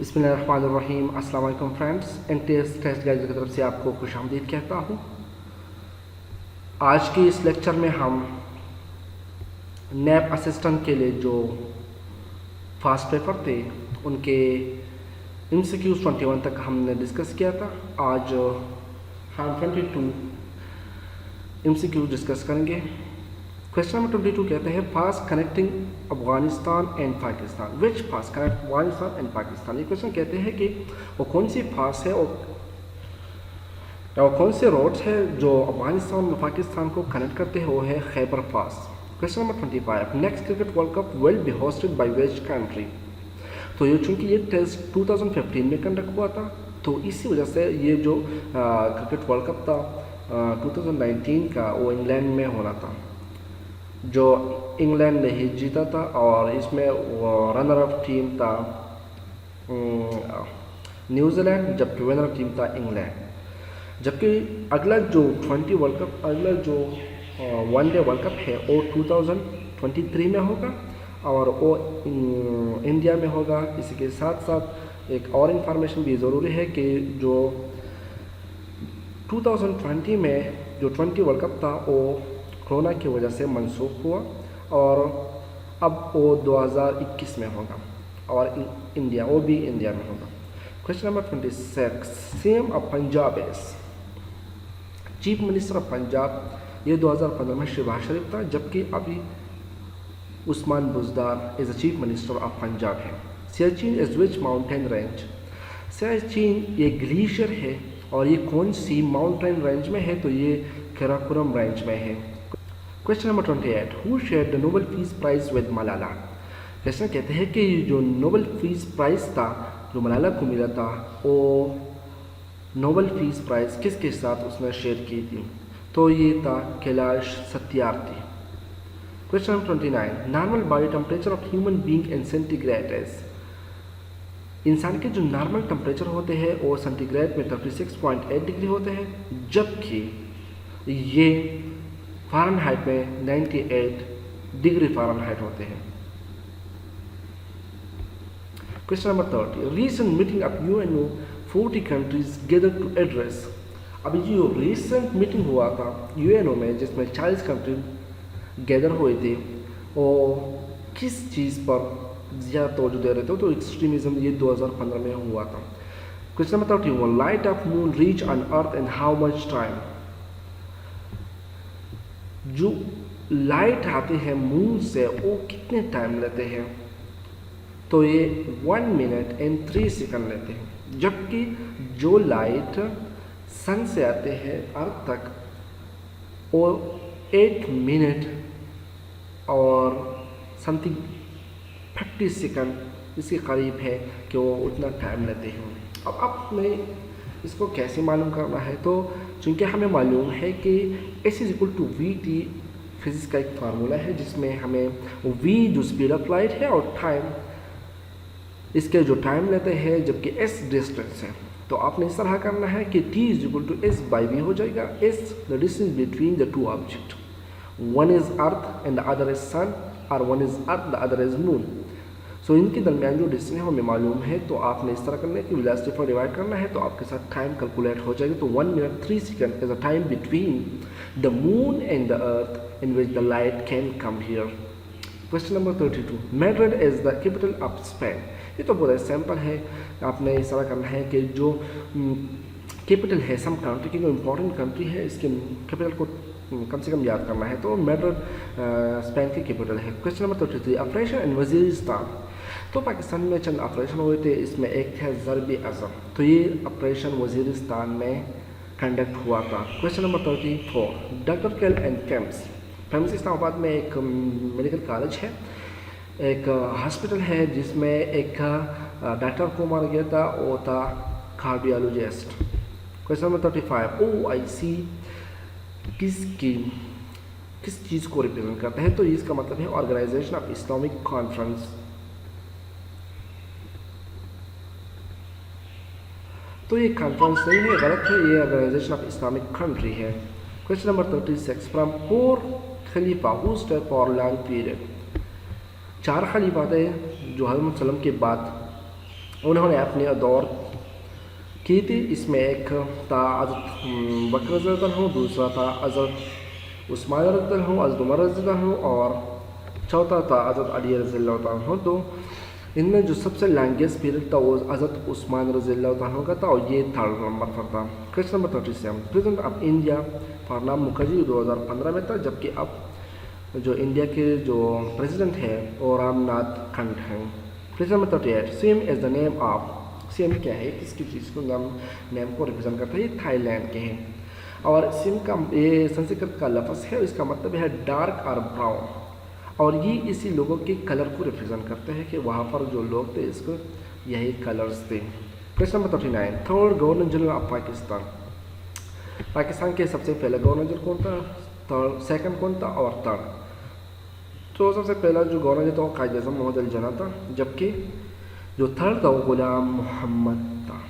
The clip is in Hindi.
बिस्मिल्लाहिर्रहमानिर्रहीम। अस्सलाम वालेकुम फ्रेंड्स, एनटीएस टेस्ट गाइड की तरफ से आपको खुशामदीद कहता हूँ। आज की इस लेक्चर में हम नैप असिस्टेंट के लिए जो फास्ट पेपर थे उनके MCQs 21 तक हमने डिस्कस किया था। आज हम 22 MCQs डिस्कस करेंगे। क्वेश्चन नंबर 22 कहते हैं fast connecting Afghanistan and Pakistan, which fast connect Afghanistan and Pakistan. ये क्वेश्चन कहते हैं कि वो कौन सी फास्ट है और कौन से रोड्स है जो अफगानिस्तान और पाकिस्तान को कनेक्ट करते हैं, वो है Khyber pass. Question number 25, next cricket world cup will be hosted by which country. तो ये चूँकि ये टेस्ट 2015 में कंडक्ट हुआ था, तो इसी वजह से ये जो क्रिकेट वर्ल्ड कप था 2019 का, वो इंग्लैंड में होना था, जो इंग्लैंड ने ही जीता था। और इसमें रनर अप टीम था न्यूजीलैंड, जबकि विनर टीम था इंग्लैंड। जबकि अगला जो 20 वर्ल्ड कप, अगला जो वनडे वर्ल्ड कप है वो 2023 में होगा और वो इंडिया में होगा। इसी के साथ साथ एक और इन्फॉर्मेशन भी ज़रूरी है कि जो 2020 में जो 20 वर्ल्ड कप था वो कोरोना की वजह से मनसूख हुआ और अब वो 2021 में होगा और इंडिया, वो भी इंडिया में होगा। Question number 26, CM of Punjab is, chief minister of Punjab, ये 2015 में शहबाज शरीफ था, जबकि अभी Usman Buzdar is the chief minister of Punjab है। Siachen is which mountain range, Siachen ये ग्लेशियर है और ये कौन सी माउंटेन रेंज में है, तो ये काराकोरम रेंज में है। Question number 28, who share the Nobel peace prize with Malala. Question कहते हैं कि जो नोबेल पीस प्राइज था जो मलाला को मिला था, वो नोबेल पीस प्राइज किसके साथ उसने शेयर की थी, तो ये था Kailash Satyarthi. Question number 29, normal body temperature of human being in centigrade is, इंसान के जो नॉर्मल टेम्परेचर होते हैं वो सेंटीग्रेड में 36.8 डिग्री होते हैं, जबकि ये फ़ारेनहाइट में 98 डिग्री फ़ारेनहाइट होते हैं। Question number 30, recent meeting of UNO 40 countries gather to address. अभी जो रीसेंट मीटिंग हुआ था UNO में जिसमें 40 कंट्री गैदर हुए थे, वो किस चीज़ पर ज़्यादा तवज्जो दे रहे थे, तो एक्सट्रीमिज़म, ये 2015 में हुआ था। Question number 31, light of moon reach on earth in how much time. जो लाइट आते हैं मून से वो कितने टाइम लेते हैं, तो ये 1 मिनट एंड 3 सेकंड लेते हैं, जबकि जो लाइट सन से आते हैं अर्थ तक वो 8 मिनट और समथिंग 50 सेकंड इसके करीब है कि वो उतना टाइम लेते हैं। अब आपने इसको कैसे मालूम करना है, तो चूँकि हमें मालूम है कि S=VT फिज़िक्स का एक फार्मूला है जिसमें हमें V जो स्पीड ऑफ लाइट है और टाइम, इसके जो टाइम लेते हैं, जबकि S डिस्टेंस है, तो आपने इस तरह करना है कि T=S/V हो जाएगा। S the distance between the two object, one is earth and the other is sun, और one is earth the other is moon. So इनके दरमियान जो डिस्टेंस है हमें मालूम है, तो आपने इस तरह करना है कि वेलोसिटी पर डिवाइड करना है, तो आपके साथ टाइम कैलकुलेट हो जाएगी। तो 1 minute 3 second is the time between the moon and the earth in which the light can come here. Question number 32, Madrid is the capital of Spain. ये तो बहुत सिंपल है, आपने इस तरह करना है कि जो कैपिटल है सम कंट्री की, जो इम्पोर्टेंट कंट्री है, इसके कैपिटल को कम से कम याद करना है, तो मैड्रिड स्पेन की कैपिटल है। Question number 33, operation in Waziristan. तो पाकिस्तान में चंद ऑपरेशन हुए थे, इसमें एक है ज़र्ब-ए-अज़म, तो ये ऑपरेशन वजीरिस्तान में कंडक्ट हुआ था। क्वेश्चन नंबर 34, डॉक्टर केल एंड केम्स। केम्स इस्लामाबाद में एक मेडिकल कॉलेज है, एक हॉस्पिटल है जिसमें एक डॉक्टर को मारा गया था, वो था कार्डियोलॉजिस्ट। क्वेश्चन नंबर 35, OIC किस चीज़ को रिप्रेजेंट करता है, तो इसका मतलब है ऑर्गेनाइजेशन ऑफ इस्लामिक कॉन्फ्रेंस। तो ये कॉन्फ्रेंस नहीं है, गलत है, ये ऑर्गेनाइजेशन ऑफ इस्लामिक कंट्री है। Question number 36, from 4 Khalifa who stayed for long period. 4 खलीफा थे जो हज़रत सल्लम के बाद उन्होंने अपने दौर की थी। इसमें एक था हज़रत बकर रज़ियल्लाहु अन्हु, दूसरा था हज़रत उस्मान रज़ियल्लाहु अन्हु, हज़रत उमर रज़ियल्लाहु अन्हु और चौथा था हज़रत अली रज़ियल्लाहु अन्हु। तो इनमें जो सबसे लॉन्गेस्ट पीरियड था वो हज़रत उस्मान रज़ियल्लाहु अन्हु का था और ये थर्ड नंबर पर था। Question number 37, president of India Pranab Mukherjee 2015 में था, जबकि अब जो इंडिया के जो प्रेसिडेंट है वो रामनाथ खंड हैं। Question number 38, same as the name of, same क्या है, किसकी चीज़ को नेम को रिप्रेजेंट करता है, ये थाईलैंड के हैं। और सिम का ये संस्कृत का लफ्ज़ है, इसका मतलब है डार्क और ब्राउन, और ये इसी लोगों के कलर को रिप्रेजेंट करते हैं कि वहाँ पर जो लोग थे इसको यही कलर्स थे। Question number 39, third governor general of Pakistan, Pakistan के सबसे पहले गवर्नर जनरल कौन था, थर्ड, सेकंड कौन था और थर्ड। तो सबसे पहला जो गवर्नर था वो कायद-ए-आज़म मोहम्मद अली जिन्ना था, जबकि जो थर्ड था वो गुलाम मोहम्मद था।